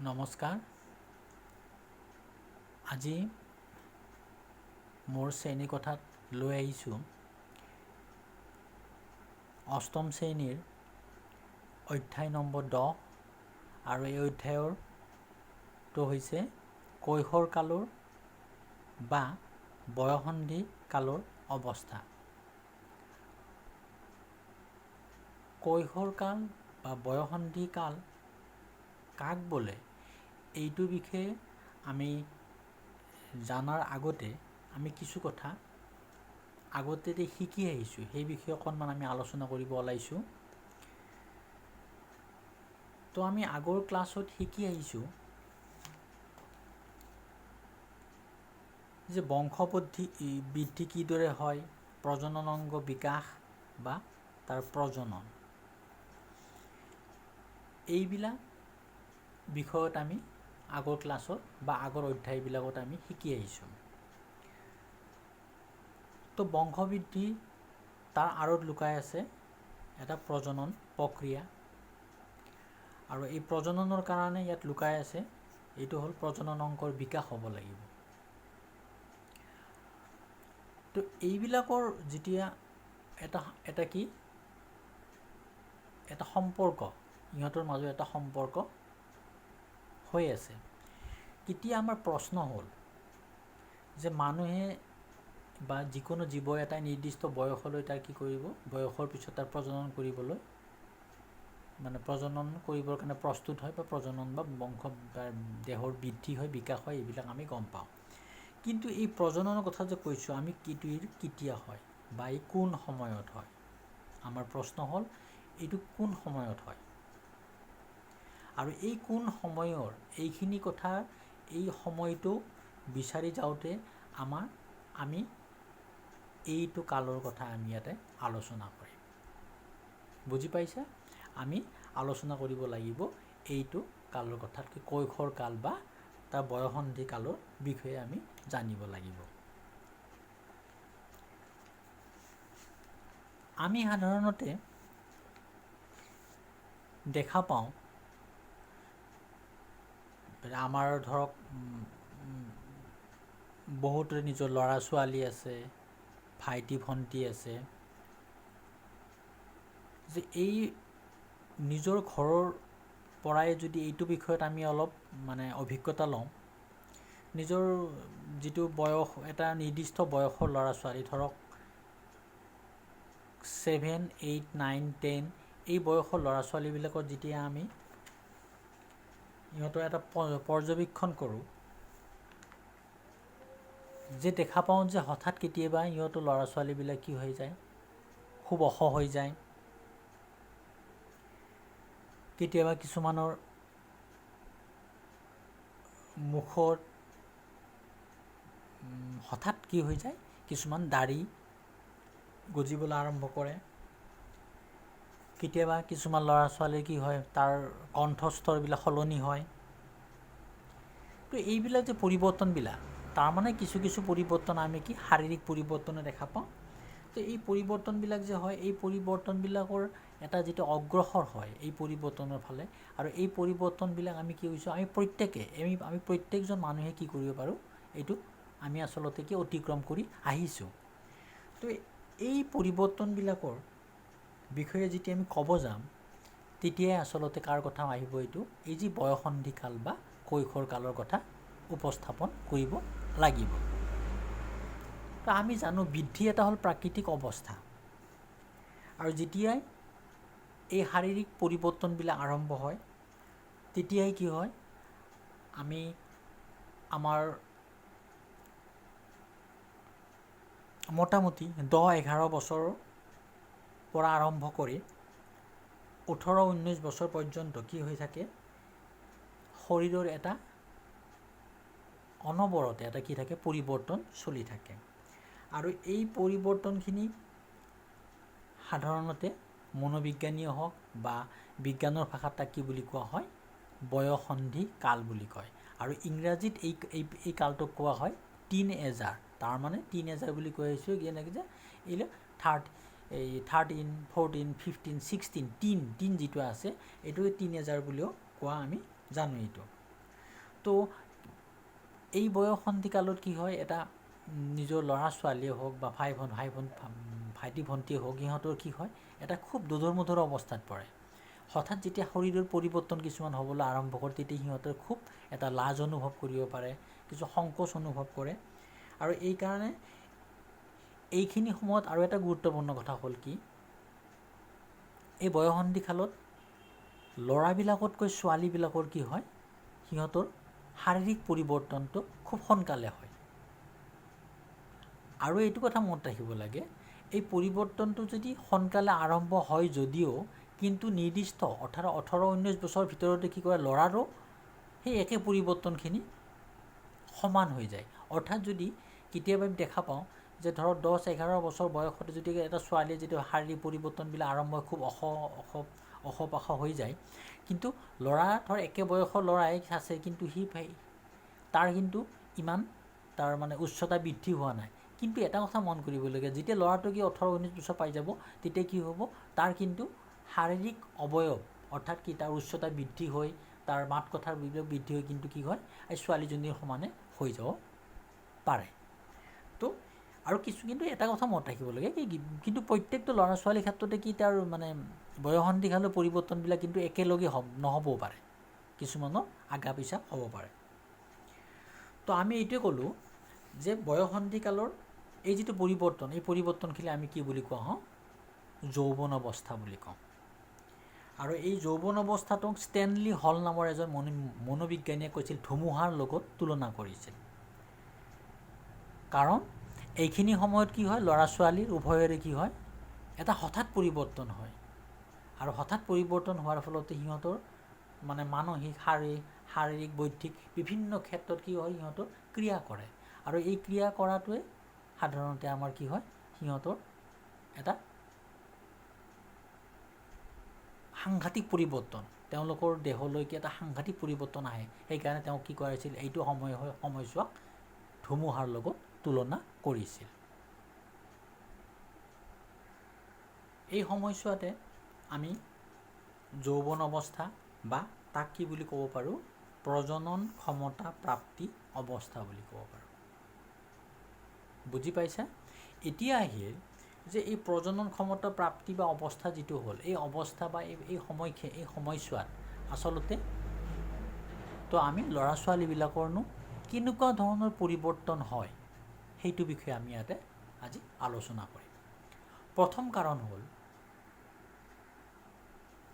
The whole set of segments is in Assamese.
নমস্কাৰ। আজি মোৰ শ্ৰেণীকোঠাত লৈ আহিছোঁ অষ্টম শ্ৰেণীৰ অধ্যায় নম্বৰ 10 আৰু এই অধ্যায়ৰটো হৈছে কৈশোৰ কালৰ বা বয়সন্ধি কালৰ অৱস্থা। কৈশোৰ কাল বা বয়সন্ধি কাল কাক বোলে এইটো বিষয়ে আমি জানাৰ আগতে আমি কিছু কথা আগতে শিকি আহিছোঁ, সেই বিষয়ে অকণমান আমি আলোচনা কৰিব ওলাইছোঁ। তো আমি আগৰ ক্লাছত শিকি আহিছোঁ যে বৃদ্ধি কিদৰে হয়, প্ৰজনন অংগ বিকাশ বা তাৰ প্ৰজনন, এইবিলাক বিষয়ত আমি আগৰ ক্লাছত বা আগৰ অধ্যায়বিলাকত আমি শিকি আহিছোঁ। তো বংশবৃদ্ধি তাৰ আঁৰত লুকাই আছে এটা প্ৰজনন প্ৰক্ৰিয়া, আৰু এই প্ৰজননৰ কাৰণে ইয়াত লুকাই আছে এইটো হ'ল প্ৰজনন অংগৰ বিকাশ হ'ব লাগিব। তো এইবিলাকৰ যেতিয়া এটা সম্পৰ্ক, ইহঁতৰ মাজত এটা সম্পৰ্ক হৈ আছে। কেতিয়া আমাৰ প্ৰশ্ন হ'ল যে মানুহে বা যিকোনো জীৱ এটা নিৰ্দিষ্ট বয়সলৈ তাৰ কি কৰিব, বয়সৰ পিছত তাৰ প্ৰজনন কৰিবলৈ প্ৰজনন কৰিবৰ কাৰণে প্ৰস্তুত হয়, বা প্ৰজনন বা বংশ দেহৰ বৃদ্ধি হয়, বিকাশ হয়, এইবিলাক আমি গম পাওঁ। কিন্তু এই প্ৰজননৰ কথা যে কৈছোঁ আমি, কেতিয়া হয় বা এই কোন সময়ত হয়, আমাৰ প্ৰশ্ন হ'ল এইটো কোন সময়ত হয়। আৰু এই কোন সময়ৰ এইখিনি কথা, এই সময়টো বিচাৰি যাওঁতে আমি এইটো কালৰ কথা আমি ইয়াতে আলোচনা কৰিম। বুজি পাইছা? আমি আলোচনা কৰিব লাগিব এইটো কালৰ কথা, কৈশোৰ কাল বা তাৰ বয়সন্ধি কালৰ বিষয়ে আমি জানিব লাগিব। আমি সাধাৰণতে দেখা পাওঁ, আমাৰ ধৰক বহুতৰে নিজৰ ল'ৰা ছোৱালী আছে, ভাইটি ভণ্টি আছে, যে এই নিজৰ ঘৰৰ পৰাই যদি এইটো বিষয়ত আমি অলপ অভিজ্ঞতা লওঁ, নিজৰ যিটো বয়স, এটা নিৰ্দিষ্ট বয়সৰ ল'ৰা ছোৱালী, ধৰক 7, 8, 9, 10 এই বয়সৰ ল'ৰা ছোৱালীবিলাকত যেতিয়া আমি ইহঁতৰ এটা পৰ্যবেক্ষণ কৰোঁ, যে দেখা পাওঁ যে হঠাৎ কেতিয়াবা ইহঁতৰ ল'ৰা ছোৱালীবিলাক কি হৈ যায়, খুব ওখ হৈ যায়। কেতিয়াবা কিছুমানৰ মুখত হঠাৎ কি হৈ যায়, কিছুমান দাঢ়ি গজিবলৈ আৰম্ভ কৰে। কেতিয়াবা কিছুমান ল'ৰা ছোৱালীৰ কি হয়, তাৰ কণ্ঠস্তৰবিলাক সলনি হয়। তো এইবিলাক যে পৰিৱৰ্তনবিলাক, তাৰমানে কিছু পৰিৱৰ্তন আমি শাৰীৰিক পৰিৱৰ্তনে দেখা পাওঁ। তো এই পৰিৱৰ্তনবিলাক যে হয়, এই পৰিৱৰ্তনবিলাকৰ এটা যিটো অগ্ৰসৰ হয় এই পৰিৱৰ্তনৰ ফালে, আৰু এই পৰিৱৰ্তনবিলাক আমি কি হৈছোঁ, আমি প্ৰত্যেকজন মানুহে কি কৰিব পাৰোঁ, এইটো আমি আচলতে অতিক্ৰম কৰি আহিছোঁ। তো এই পৰিৱৰ্তনবিলাকৰ বিষয়ে যেতিয়া আমি ক'ব যাম, তেতিয়াই আচলতে কাৰ কথা আহিব, এই যি বয়সন্ধি কাল বা কৈশোৰ কালৰ কথা উপস্থাপন কৰিব লাগিব। তো আমি জানো বৃদ্ধি এটা হ'ল প্ৰাকৃতিক অৱস্থা, আৰু যেতিয়াই এই শাৰীৰিক পৰিৱৰ্তনবিলাক আৰম্ভ হয়, তেতিয়াই কি হয়, আমাৰ মোটামুটি 10-11 বছৰৰ পৰা আৰম্ভ কৰি 18-19 বছৰ পৰ্যন্ত কি হৈ থাকে, শৰীৰৰ এটা অনবৰতে এটা কি থাকে, পৰিৱৰ্তন চলি থাকে। আৰু এই পৰিৱৰ্তনখিনি সাধাৰণতে মনোবিজ্ঞানীয়ে হওক বা বিজ্ঞানৰ ভাষাত তাক কি বুলি কোৱা হয়, বয়সন্ধি কাল বুলি কয়। আৰু ইংৰাজীত এই কালটোক কোৱা হয় টিন এজাৰ। তাৰমানে টিন এজাৰ বুলি কৈ আহিছোঁ এনেকৈ যে 13, 14, 15, 16 টিন যিটো আছে, এইটো টিন এজাৰ বুলিও কোৱা আমি জানো এইটো। তো এই বয়সন্ধিকালত কি হয়, এটা নিজৰ ল'ৰা ছোৱালীয়ে হওক বা ভাইটি ভণ্টিয়ে হওক, সিহঁতৰ কি হয়, এটা খুব দোধৰ মোধৰ অৱস্থাত পৰে। হঠাৎ যেতিয়া শৰীৰৰ পৰিৱৰ্তন কিছুমান হ'বলৈ আৰম্ভ কৰে, তেতিয়া সিহঁতে খুব এটা লাজ অনুভৱ কৰিব পাৰে, কিছু সংকোচ অনুভৱ কৰে। আৰু এইকাৰণে এইখিনি সময়ত আৰু এটা গুৰুত্বপূৰ্ণ কথা হ'ল কি, এই বয়সন্ধিকালত ল'ৰাবিলাকতকৈ ছোৱালীবিলাকৰ কি হয়, সিহঁতৰ শাৰীৰিক পৰিৱৰ্তনটো খুব সোনকালে হয়। আৰু এইটো কথা মনত ৰাখিব লাগে, এই পৰিৱৰ্তনটো যদি সোনকালে আৰম্ভ হয় যদিও, কিন্তু নিৰ্দিষ্ট 18-19 বছৰৰ ভিতৰতে কি কৰে, ল'ৰাৰো সেই একে পৰিৱৰ্তনখিনি সমান হৈ যায়। অৰ্থাৎ যদি কেতিয়াবা আমি দেখা পাওঁ যে ধৰক 10-11 বছৰ বয়সতে যদি এটা ছোৱালীয়ে যদি শাৰীৰিক পৰিৱৰ্তনবিলাক আৰম্ভ হয়, খুব অস-পাস হৈ যায়, কিন্তু ল'ৰা ধৰ একে বয়সৰ ল'ৰাই আছে, কিন্তু তাৰ কিন্তু ইমান তাৰ মানে উচ্চতা বৃদ্ধি হোৱা নাই। কিন্তু এটা কথা মন কৰিবলগীয়া, যেতিয়া ল'ৰাটো কি 18-19 বছৰ পাই যাব, তেতিয়া কি হ'ব, তাৰ কিন্তু শাৰীৰিক অৱয়ব, অৰ্থাৎ কি তাৰ উচ্চতা বৃদ্ধি হৈ, তাৰ মাত কথাৰ বৃদ্ধি হৈ কিন্তু কি হয়, এই ছোৱালীজনীৰ সমানে হৈ যাব পাৰে। তো আৰু কিন্তু এটা কথা মনত ৰাখিব লাগে, কিন্তু প্ৰত্যেকটো ল'ৰা ছোৱালীৰ ক্ষেত্ৰতে কি তাৰ মানে বয়সন্ধিকালৰ পৰিৱৰ্তনবিলাক কিন্তু একেলগে নহ'বও পাৰে, কিছুমানৰ আগা পিছা হ'ব পাৰে। তো আমি এইটোৱে ক'লোঁ যে বয়সন্ধিকালৰ এই যিটো পৰিৱৰ্তন, এই পৰিৱৰ্তনখিনি আমি কি বুলি কোৱা হওঁ, যৌৱন অৱস্থা বুলি কওঁ। আৰু এই যৌৱন অৱস্থাটোক ষ্টেনলি হল নামৰ এজন মনোবিজ্ঞানীয়ে কৈছিল ধুমুহাৰ লগত তুলনা কৰিছিল। কাৰণ এইখিনি সময়ত কি হয়, ল'ৰা ছোৱালীৰ উভয়ৰে কি হয়, এটা হঠাৎ পৰিৱৰ্তন হয়। আৰু হঠাৎ পৰিৱৰ্তন হোৱাৰ ফলতে সিহঁতৰ মানে মানসিক, শাৰীৰিক, বৌদ্ধিক বিভিন্ন ক্ষেত্ৰত কি হয়, সিহঁতৰ ক্ৰিয়া কৰে। আৰু এই ক্ৰিয়া কৰাটোৱে সাধাৰণতে আমাৰ কি হয়, সিহঁতৰ এটা সাংঘাতিক পৰিৱৰ্তন, তেওঁলোকৰ দেহলৈকে এটা সাংঘাতিক পৰিৱৰ্তন আহে। সেইকাৰণে তেওঁ কি কৰাইছিল, এইটো সময়ছোৱাক ধুমুহাৰ লগত তুলনা কৰিছিল। এই সময়ছোৱাতে আমি যৌৱন অৱস্থা বা তাক কি বুলি ক'ব পাৰোঁ, প্ৰজনন ক্ষমতা প্ৰাপ্তি অৱস্থা বুলি ক'ব পাৰোঁ। বুজি পাইছা? এতিয়া আহিল যে এই প্ৰজনন ক্ষমতা প্ৰাপ্তি বা অৱস্থা যিটো হ'ল, এই অৱস্থা বা এই সময়ছোৱাত আচলতে তো আমি ল'ৰা ছোৱালীবিলাকৰনো কেনেকুৱা ধৰণৰ পৰিৱৰ্তন হয়, সেইটো বিষয়ে আমি ইয়াতে আজি আলোচনা কৰিম। প্ৰথম কাৰণ হ'ল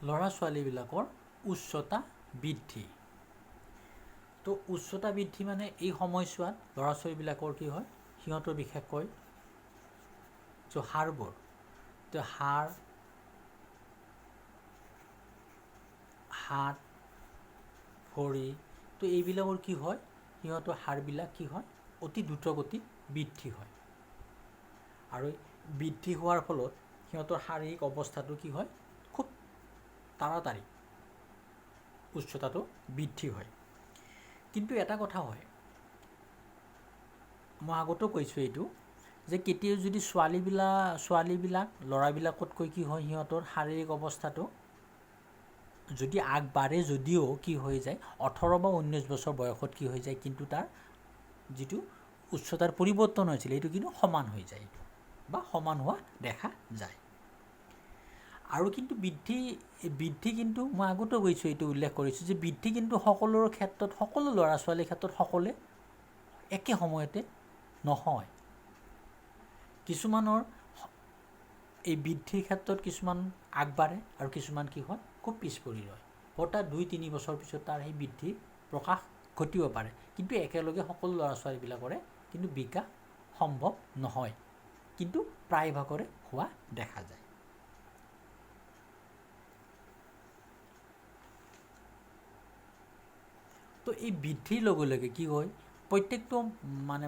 ল'ৰা ছোৱালীবিলাকৰ উচ্চতা বৃদ্ধি। তো উচ্চতা বৃদ্ধি মানে এই সময়ছোৱাত ল'ৰা ছোৱালীবিলাকৰ কি হয়, সিহঁতৰ বিশেষকৈ হাড়বোৰ, তো হাড়, হাত, ভৰি, তো এইবিলাকৰ কি হয়, সিহঁতৰ হাড়বিলাক কি হয়, অতি দ্ৰুতগতিত বৃদ্ধি হয়। আৰু বৃদ্ধি হোৱাৰ ফলত সিহঁতৰ শাৰীৰিক অৱস্থাটো কি হয়, খুব তাড়াতাড়ি উচ্চতাটো বৃদ্ধি হয়। কিন্তু এটা কথা হয়, মই আগতেও কৈছোঁ এইটো, যে কেতিয়াও যদি ছোৱালীবিলাক ল'ৰাবিলাকতকৈ কি হয়, সিহঁতৰ শাৰীৰিক অৱস্থাটো যদি আগবাঢ়ে যদিও কি হৈ যায়, 18 বা 19 বছৰ বয়সত কি হৈ যায়, কিন্তু তাৰ যিটো উচ্চতাৰ পৰিৱৰ্তন হৈছিল, এইটো কিন্তু সমান হৈ যায় বা সমান হোৱা দেখা যায়। আৰু কিন্তু বৃদ্ধি কিন্তু মই আগতেও কৈছোঁ, এইটো উল্লেখ কৰিছোঁ যে বৃদ্ধি কিন্তু সকলোৰে ক্ষেত্ৰত, সকলো ল'ৰা ছোৱালীৰ ক্ষেত্ৰত সকলোৱে একে সময়তে নহয়। কিছুমানৰ এই বৃদ্ধিৰ ক্ষেত্ৰত কিছুমান আগবাঢ়ে আৰু কিছুমান কি হয়, খুব পিছ পৰি ৰয়। হঠাৎ 2-3 বছৰ পিছত তাৰ সেই বৃদ্ধিৰ প্ৰকাশ ঘটিব পাৰে, কিন্তু একেলগে সকলো ল'ৰা ছোৱালীবিলাকৰে কিন্তু বিকাশ সম্ভৱ নহয়, কিন্তু প্ৰায়ভাগৰে হোৱা দেখা যায়। তো এই বৃদ্ধিৰ লগে লগে কি হয়, প্ৰত্যেকটো মানে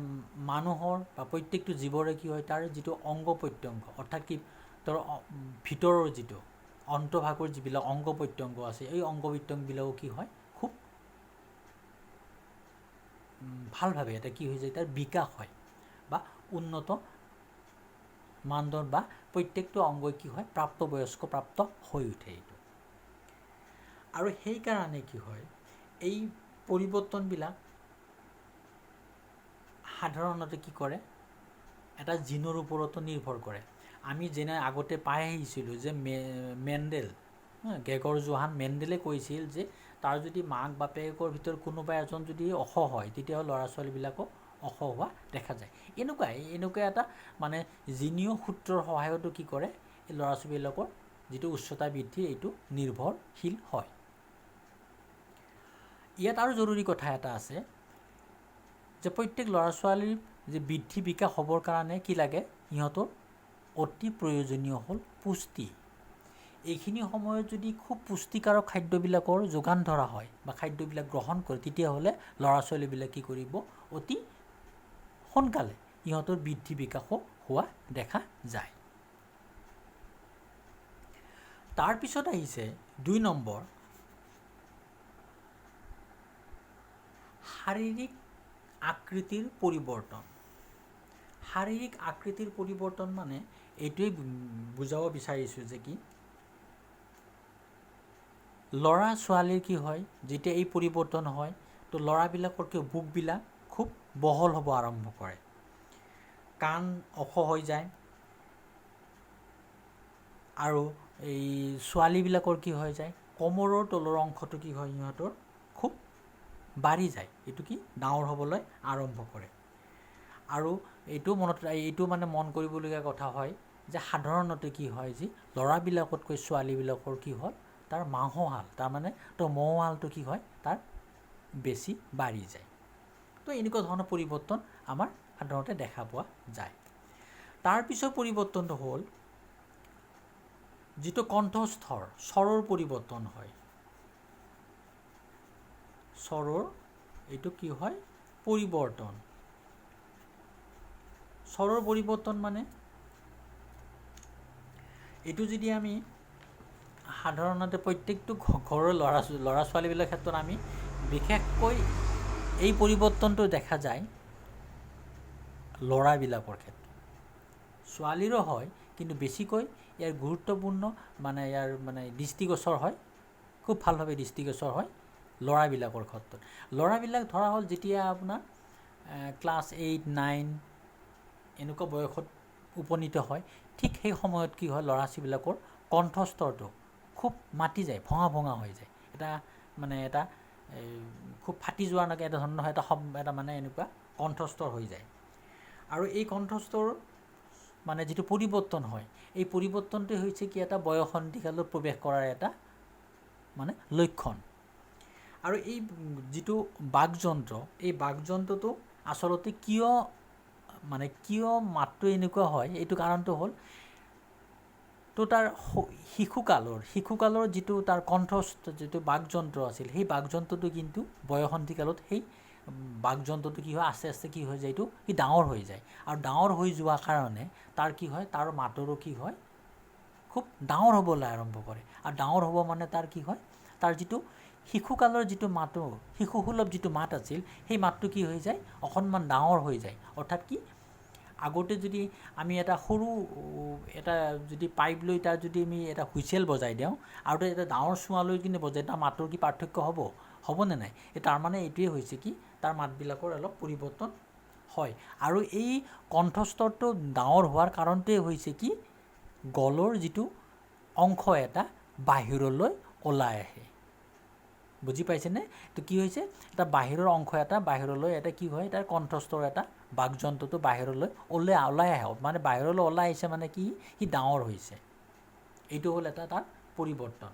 মানুহৰ বা প্ৰত্যেকটো জীৱৰে কি হয়, তাৰ যিটো অংগ প্ৰত্যংগ, অৰ্থাৎ কি তাৰ ভিতৰৰ যিটো অন্তভাগৰ যিবিলাক অংগ প্ৰত্যংগ আছে, এই অংগ প্ৰত্যংগবিলাকো কি হয়, খুব ভালভাৱে এটা কি হৈ যায়, তাৰ বিকাশ হয় বা উন্নত মানদণ্ড বা প্ৰত্যেকটো অংগই কি হয়, প্ৰাপ্ত হৈ উঠে। এইটো আৰু সেইকাৰণে কি হয়, এই পৰিৱৰ্তনবিলাক সাধাৰণতে কি কৰে, এটা জিনৰ ওপৰতো নিৰ্ভৰ কৰে। আমি যেনে আগতে পাই আহিছিলোঁ যে মেণ্ডেল, গ্ৰেগৰ জোহান মেণ্ডেলে কৈছিল যে তাৰ যদি মাক বাপেকৰ ভিতৰত কোনোবা এজন যদি অস হয়, তেতিয়াহ'লে ল'ৰা ছোৱালীবিলাকক অস হোৱা দেখা যায়। এনেকুৱা এটা মানে জিনীয় সূত্ৰৰ সহায়তো কি কৰে, এই ল'ৰা ছোৱালীবিলাকৰ যিটো উচ্চতা বৃদ্ধি এইটো নিৰ্ভৰশীল হয়। ইয়াত আৰু জৰুৰী কথা এটা আছে যে প্ৰত্যেক ল'ৰা ছোৱালীৰ যে বৃদ্ধি বিকাশ হ'বৰ কাৰণে কি লাগে, সিহঁতৰ অতি প্ৰয়োজনীয় হ'ল পুষ্টি। এইখিনি সময়ত যদি খুব পুষ্টিকাৰক খাদ্যবিলাকৰ যোগান ধৰা হয় বা খাদ্যবিলাক গ্ৰহণ কৰে, তেতিয়াহ'লে ল'ৰা ছোৱালীবিলাক কি কৰিব, অতি সোনকালে সিহঁতৰ বৃদ্ধি বিকাশো হোৱা দেখা যায়। তাৰপিছত আহিছে 2 নম্বৰ, শাৰীৰিক আকৃতিৰ পৰিৱৰ্তন। শাৰীৰিক আকৃতিৰ পৰিৱৰ্তন মানে এইটোৱেই বুজাব বিচাৰিছোঁ যে কি, ল'ৰা ছোৱালীৰ কি হয়, যেতিয়া এই পৰিৱৰ্তন হয় তো ল'ৰাবিলাকৰ কি বুকবিলাক খুব বহল হ'ব আৰম্ভ কৰে, কাণ ওখ হৈ যায়, আৰু এই ছোৱালীবিলাকৰ কি হৈ যায়, কোমৰৰ তলৰ অংশটো কি হয়, সিহঁতৰ খুব বাঢ়ি যায়, এইটো কি ডাঙৰ হ'বলৈ আৰম্ভ কৰে। আৰু এইটো মানে মন কৰিবলগীয়া কথা হয় যে সাধাৰণতে কি হয়, যে ল'ৰাবিলাকতকৈ ছোৱালীবিলাকৰ কি হয়, তাৰ মাংসহাল, তাৰমানে মঙহালটো কি হয়, তাৰ বেছি বাঢ়ি যায়। তো এনেকুৱা ধৰণৰ পৰিৱৰ্তন আমাৰ সাধাৰণতে দেখা পোৱা যায়। তাৰপিছৰ পৰিৱৰ্তনটো হ'ল যিটো কণ্ঠস্বৰ, স্বৰৰ পৰিৱৰ্তন হয়। স্বৰৰ এইটো কি হয়, পৰিৱৰ্তন। স্বৰৰ পৰিৱৰ্তন মানে এইটো যদি আমি সাধাৰণতে প্ৰত্যেকটো ঘৰৰ ল'ৰা ছোৱালীবিলাকৰ ক্ষেত্ৰত আমি বিশেষকৈ এই পৰিৱৰ্তনটো দেখা যায় ল'ৰাবিলাকৰ ক্ষেত্ৰত। ছোৱালীৰো হয়, কিন্তু বেছিকৈ ইয়াৰ গুৰুত্বপূৰ্ণ মানে ইয়াৰ মানে দৃষ্টিগোচৰ হয়, খুব ভালভাৱে দৃষ্টিগোচৰ হয় ল'ৰাবিলাকৰ ক্ষেত্ৰত। ল'ৰাবিলাক ধৰা হ'ল যেতিয়া আপোনাৰ ক্লাছ 8, 9 এনেকুৱা বয়সত উপনীত হয়, ঠিক সেই সময়ত কি হয়, ল'ৰা ছোৱালীবিলাকৰ কণ্ঠস্তৰটো খুব মাতি যায়, ভঙা হৈ যায়, এটা খুব ফাটি যোৱাৰ নাকে এটা ধৰণৰ এটা মানে এনেকুৱা কণ্ঠস্তৰ হৈ যায়। আৰু এই কণ্ঠস্তৰ মানে যিটো পৰিৱৰ্তন হয়, এই পৰিৱৰ্তনটোৱে হৈছে কি, এটা বয়সন্ধিকালত প্ৰৱেশ কৰাৰ এটা মানে লক্ষণ। আৰু এই যিটো বাকযন্ত্ৰ, এই বাকযন্ত্ৰটো আচলতে কিয় মাতটো এনেকুৱা হয়, এইটো কাৰণটো হ'ল তো তাৰ শিশুকালৰ যিটো তাৰ কণ্ঠস্থ যিটো বাকযন্ত্ৰ আছিল, সেই বাকযন্ত্ৰটো কিন্তু বয়সন্ধিকালত সেই বাকযন্ত্ৰটো কি হয়, আস্তে আস্তে কি হৈ যায়, এইটো সি ডাঙৰ হৈ যায়। আৰু ডাঙৰ হৈ যোৱাৰ কাৰণে তাৰ কি হয়, তাৰ মাতৰো কি হয়, খুব ডাঙৰ হ'বলৈ আৰম্ভ কৰে। আৰু ডাঙৰ হ'ব মানে তাৰ কি হয়, তাৰ যিটো শিশুকালৰ যিটো মাতো, শিশুসুলভ যিটো মাত আছিল, সেই মাতটো কি হৈ যায়, অকণমান ডাঙৰ হৈ যায়। অৰ্থাৎ কি, আগতে যদি আমি এটা সৰু এটা যদি পাইপ লৈ তাৰ যদি আমি এটা হুইচেল বজাই দিওঁ আৰু এটা ডাঙৰ চুঙা লৈ কিনে বজাই, তাৰ মাতৰ কি পাৰ্থক্য হ'বনে নাই? তাৰমানে এইটোৱে হৈছে কি, তাৰ মাতবিলাকৰ অলপ পৰিৱৰ্তন হয়। আৰু এই কণ্ঠস্তৰটো ডাঙৰ হোৱাৰ কাৰণটোৱে হৈছে কি, গলৰ যিটো অংশ এটা বাহিৰলৈ ওলাই আহে। বুজি পাইছেনে? তো কি হৈছে, এটা বাহিৰৰ অংশ এটা বাহিৰলৈ এটা কি হয়, তাৰ কণ্ঠস্তৰ এটা বাকযন্ত্ৰটো বাহিৰলৈ ওলাই আহে, মানে বাহিৰলৈ ওলাই আহিছে মানে কি, সি ডাঙৰ হৈছে। এইটো হ'ল এটা তাৰ পৰিৱৰ্তন।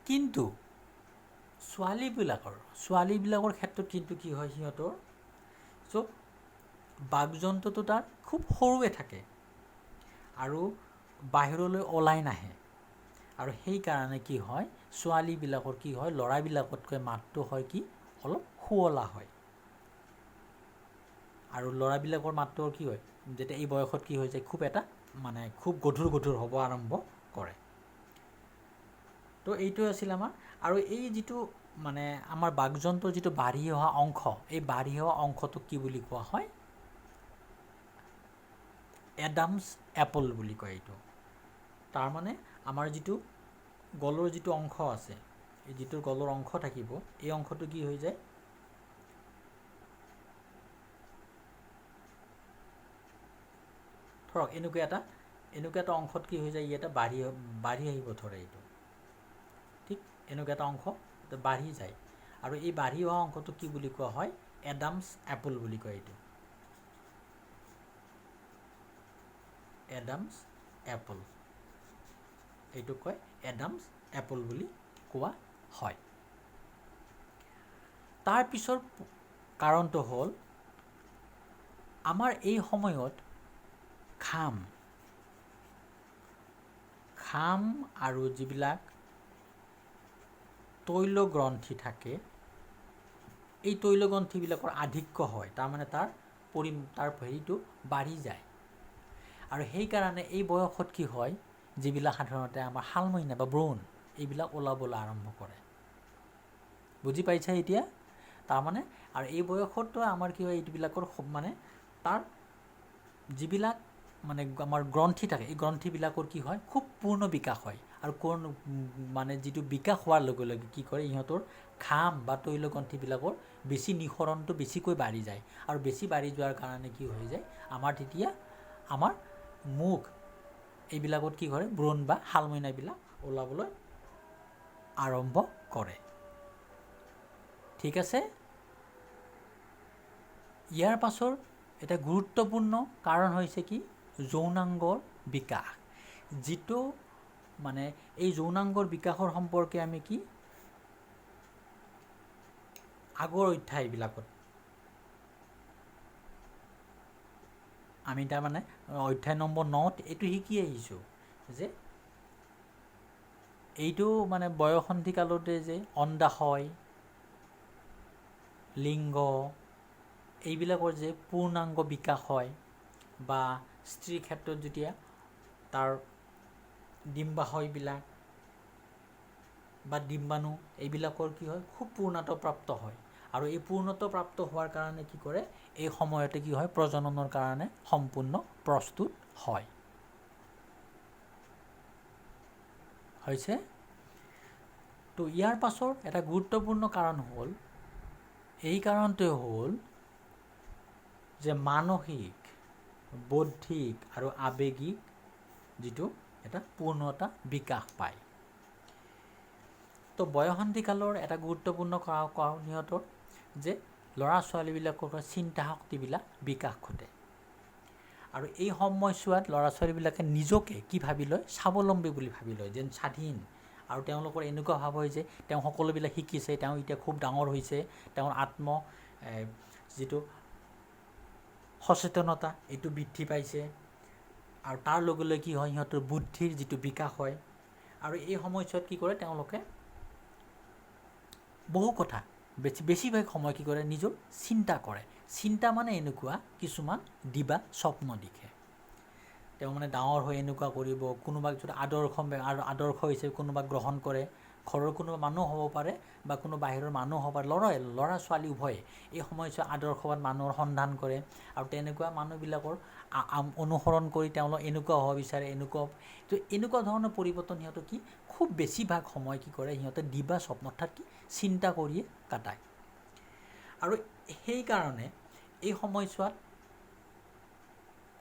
কিন্তু ছোৱালীবিলাকৰ ক্ষেত্ৰত কিন্তু কি হয়, সিহঁতৰ বাকযন্ত্ৰটো তাৰ খুব সৰুৱে থাকে আৰু বাহিৰলৈ ওলাই নাহে। আৰু সেইকাৰণে কি হয়, ছোৱালীবিলাকৰ কি হয়, ল'ৰাবিলাকতকৈ মাতটো হয় কি, অলপ শুৱলা হয়। আৰু ল'ৰাবিলাকৰ মাতটো কি হয়, যেতিয়া এই বয়সত কি হৈ যায়, খুব গধুৰ হ'ব আৰম্ভ কৰে। তো এইটো আছিল আমাৰ। আৰু এই যিটো মানে আমাৰ বাকযন্ত্ৰৰ যিটো বাঢ়ি অহা অংশ, এই বাঢ়ি অহা অংশটোক কি বুলি কোৱা হয়, এডামছ এপল বুলি কয় এইটো। তাৰমানে আমাৰ যিটো গলৰ যিটো অংশ আছে, এই যিটো গলৰ অংশ থাকিব, এই অংশটো কি হৈ যায়, ধৰক এনেকুৱা এটা অংশত কি হৈ যায়, ই এটা বাঢ়ি আহিব ধৰে, এইটো ঠিক এনেকুৱা এটা অংশ বাঢ়ি যায়, আৰু এই বাঢ়ি অহা অংশটো কি বুলি কোৱা হয়, এডামছ এপল বুলি কয়। এইটো এডামছ এপল, এইটো কয় এডামছ এপল বুলি কোৱা হয়। তাৰ পিছৰ কাৰণটো হ'ল আমাৰ এই সময়ত ঘাম আৰু যিবিলাক তৈলগ্ৰন্থি থাকে, এই তৈলগ্ৰন্থিবিলাকৰ আধিক্য হয়, তাৰমানে তাৰ হেৰিটো বাঢ়ি যায়, আৰু সেইকাৰণে এই বয়সত কি হয়, যিবিলাক সাধাৰণতে আমাৰ শালমইনা বা ব্ৰণ এইবিলাক ওলাবলৈ আৰম্ভ কৰে। বুজি পাইছা এতিয়া? তাৰমানে আৰু এই বয়সতো আমাৰ কি হয়, এইবিলাকৰ মানে তাৰ যিবিলাক মানে আমাৰ গ্ৰন্থি থাকে, এই গ্ৰন্থিবিলাকৰ কি হয়, খুব পূৰ্ণ বিকাশ হয়, আৰু মানে যিটো বিকাশ হোৱাৰ লগে লগে কি কৰে, ইহঁতৰ ঘাম বা তৈলগ্ৰন্থিবিলাকৰ বেছি নিঃসৰণটো বেছিকৈ বাঢ়ি যায়, আৰু বেছি বাঢ়ি যোৱাৰ কাৰণে কি হৈ যায়, আমাৰ তেতিয়া আমাৰ মুখ এইবিলাকত কি কৰে, ব্ৰণ বা শালমইনাবিলাক ওলাবলৈ আৰম্ভ কৰে। ঠিক আছে? ইয়াৰ পাছৰ এটা গুৰুত্বপূৰ্ণ কাৰণ হৈছে কি, যৌনাংগৰ বিকাশ, যিটো মানে এই যৌনাংগৰ বিকাশৰ সম্পৰ্কে আমি কি আগৰ অধ্যায়বিলাকত আমি তাৰমানে অধ্যায় নম্বৰ 9 এইটো শিকি আহিছোঁ, যে এইটো মানে বয়সন্ধিকালতে যে অণ্ডাশয়, লিংগ এইবিলাকৰ যে পূৰ্ণাংগ বিকাশ হয়, বা স্ত্ৰীৰ ক্ষেত্ৰত যেতিয়া তাৰ ডিম্বাশয়বিলাক বা ডিম্বাণু এইবিলাকৰ কি হয়, খুব পূৰ্ণতা প্ৰাপ্ত হয়, আৰু এই পূৰ্ণতা প্ৰাপ্ত হোৱাৰ কাৰণে কি কৰে, এই সময়তে কি হয়, প্ৰজননৰ কাৰণে সম্পূৰ্ণ প্ৰস্তুত হয়। হৈছে? তো ইয়াৰ পাছৰ এটা গুৰুত্বপূৰ্ণ কাৰণ হ'ল, এই কাৰণটোৱে হ'ল যে মানসিক, বৌদ্ধিক আৰু আৱেগিক যিটো এটা পূৰ্ণতা বিকাশ পায়। তো বয়সন্ধিকালৰ এটা গুৰুত্বপূৰ্ণ কাৰণ সিহঁতৰ যে ল'ৰা ছোৱালীবিলাকৰ চিন্তা শক্তিবিলাক বিকাশ ঘটে, আৰু এই সময়ছোৱাত ল'ৰা ছোৱালীবিলাকে নিজকে কি ভাবি লয়, স্বাৱলম্বী বুলি ভাবি লয়, যেন স্বাধীন, আৰু তেওঁলোকৰ এনেকুৱা ভাৱ হয় যে তেওঁ সকলোবিলাক শিকিছে, তেওঁ এতিয়া খুব ডাঙৰ হৈছে, তেওঁৰ যিটো সচেতনতা এইটো বৃদ্ধি পাইছে, আৰু তাৰ লগে লগে কি হয়, সিহঁতৰ বুদ্ধিৰ যিটো বিকাশ হয়, আৰু এই সময়ছোৱাত কি কৰে, তেওঁলোকে বহু কথা বেছিভাগ সময় কি কৰে, নিজৰ চিন্তা কৰে। চিন্তা মানে এনেকুৱা কিছুমান দিবা স্বপ্ন দেখে, তেওঁ মানে ডাঙৰ হৈ এনেকুৱা কৰিব, কোনোবাক যদি আদৰ্শ হিচাপে কোনোবাক গ্ৰহণ কৰে, ঘৰৰ কোনোবা মানুহ হ'ব পাৰে বা কোনো বাহিৰৰ মানুহ হ'ব পাৰে, ল'ৰা ছোৱালী উভয়ে এই সময়ছোৱাত আদৰ্শৱান মানুহৰ সন্ধান কৰে, আৰু তেনেকুৱা মানুহবিলাকৰ অনুসৰণ কৰি তেওঁলোক এনেকুৱা হ'ব বিচাৰে, এনেকুৱা ধৰণৰ পৰিৱৰ্তন সিহঁতৰ কি খুব বেছিভাগ সময় কি কৰে, সিহঁতে দিবা স্বপ্ন অৰ্থাৎ কি চিন্তা কৰিয়ে কটায়। আৰু সেইকাৰণে এই সময়ছোৱাত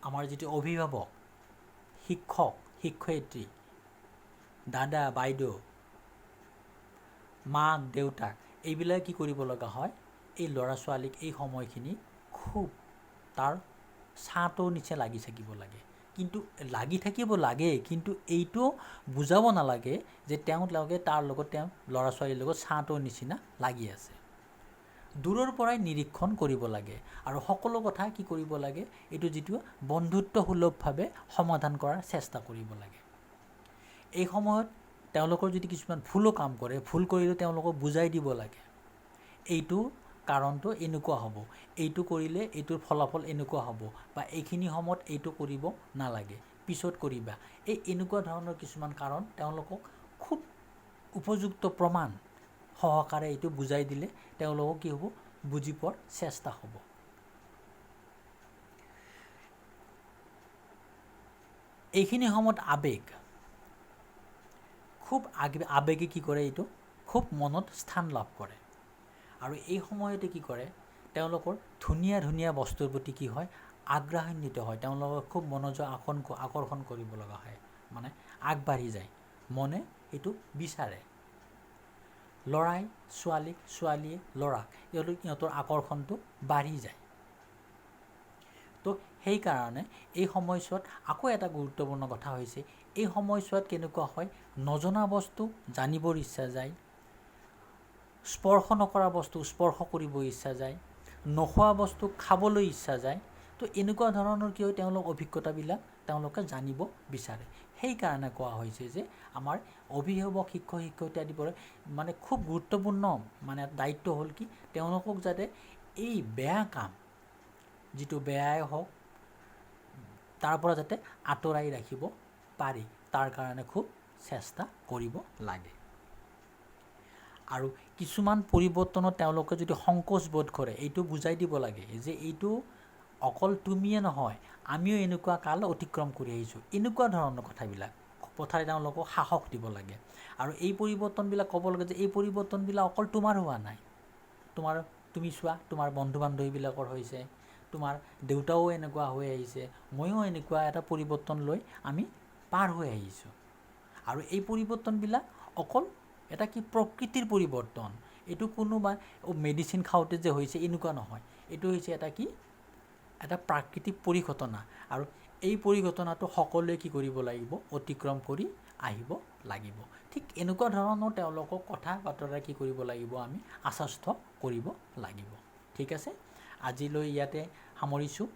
আমাৰ যিটো অভিভাৱক, শিক্ষক শিক্ষয়িত্ৰী, দাদা বাইদেউ, মাক দেউতাক এইবিলাক কি কৰিব লগা হয়, এই ল'ৰা ছোৱালীক এই সময়খিনি খুব তাৰ ছাঁটোৰ নিচে লাগি থাকিব লাগে, কিন্তু লাগি থাকিব লাগে, কিন্তু এইটো বুজাব নালাগে যে তেওঁলোকে তাৰ লগত তেওঁ ল'ৰা ছোৱালীৰ লগত ছাঁটোৰ নিচিনা লাগি আছে। দূৰৰ পৰাই নিৰীক্ষণ কৰিব লাগে, আৰু সকলো কথা কি কৰিব লাগে, এইটো যিটো বন্ধুত্বসুলভভাৱে সমাধান কৰাৰ চেষ্টা কৰিব লাগে। এই সময়ত তেওঁলোকৰ যদি কিছুমান ভুলো কাম কৰে, ভুল কৰিলে তেওঁলোকক বুজাই দিব লাগে, এইটো কাৰণটো এনেকুৱা হ'ব, এইটো কৰিলে এইটোৰ ফলাফল এনেকুৱা হ'ব, বা এইখিনি সময়ত এইটো কৰিব নালাগে, পিছত কৰিবা, এনেকুৱা ধৰণৰ কিছুমান কাৰণ তেওঁলোকক খুব উপযুক্ত প্ৰমাণ সহকাৰে এইটো বুজাই দিলে তেওঁলোকক কি হ'ব, বুজি পোৱাৰ চেষ্টা হ'ব। এইখিনি সময়ত আৱেগ খুব আবেগে কি কৰে, এইটো খুব মনত স্থান লাভ কৰে। আৰু এই সময়তে কি কৰে, তেওঁলোকৰ ধুনীয়া ধুনীয়া বস্তুৰ প্ৰতি কি হয়, আগ্ৰহান্বিত হয়, তেওঁলোকক খুব মনোযোগ আকৰ্ষণ কৰিব লগা হয়, মানে আগবাঢ়ি যায়, মনে এইটো বিচাৰে। ল'ৰাই ছোৱালীক, ছোৱালীয়ে ল'ৰাক, সিহঁতৰ আকৰ্ষণটো বাঢ়ি যায়। তো সেইকাৰণে এই সময়ছোৱাত আকৌ এটা গুৰুত্বপূৰ্ণ কথা হৈছে, এই সময়ছোৱাত কেনেকুৱা হয়, নজনা বস্তু জানিবৰ ইচ্ছা যায়, স্পৰ্শ নকৰা বস্তু স্পৰ্শ কৰিব ইচ্ছা যায়, নোখোৱা বস্তু খাবলৈ ইচ্ছা যায়। তো এনেকুৱা ধৰণৰ কি হয়, তেওঁলোক অভিজ্ঞতাবিলাক তেওঁলোকে জানিব বিচাৰে। সেইকাৰণে কোৱা হৈছে যে আমাৰ অভিভাৱক, শিক্ষক শিক্ষয়িত্ৰী আদিবোৰে মানে খুব গুৰুত্বপূৰ্ণ মানে দায়িত্ব হ'ল কি, তেওঁলোকক যাতে এই বেয়া কাম, যিটো বেয়াই হওক, তাৰ পৰা যাতে আঁতৰাই ৰাখিব পাৰি, তাৰ কাৰণে খুব চেষ্টা কৰিব লাগে। আৰু কিছুমান পৰিৱৰ্তনত তেওঁলোকে যদি সংকোচ বোধ কৰে, এইটো বুজাই দিব লাগে যে এইটো অকল তুমিয়ে নহয়, আমিও এনেকুৱা কাল অতিক্ৰম কৰি আহিছোঁ, এনেকুৱা ধৰণৰ কথাবিলাক তেওঁলোকক সাহস দিব লাগে। আৰু এই পৰিৱৰ্তনবিলাক ক'ব লাগে যে এই পৰিৱৰ্তনবিলাক অকল তোমাৰ হোৱা নাই, তুমি চোৱা, তোমাৰ বন্ধু বান্ধৱীবিলাকৰ হৈছে, তোমাৰ দেউতাও এনেকুৱা হৈ আহিছে, ময়ো এনেকুৱা এটা পৰিৱৰ্তন লৈ আমি পাৰ হৈ আহিছোঁ। আৰু এই পৰিৱৰ্তনবিলাক অকল এটা কি প্ৰকৃতিৰ পৰিৱৰ্তন, এইটো কোনোবা মেডিচিন খাওঁতে যে হৈছে এনেকুৱা নহয়, এইটো হৈছে এটা কি, এটা প্ৰাকৃতিক পৰিঘটনা। আৰু এই পৰিঘটনাটো সকলোৱে কি কৰিব লাগিব, অতিক্ৰম কৰি আহিব লাগিব। ঠিক এনেকুৱা ধৰণৰ তেওঁলোকক কথা বতৰা কি কৰিব লাগিব, আমি আশ্বস্ত কৰিব লাগিব। ঠিক আছে, আজিলৈ ইয়াতে সামৰিছোঁ।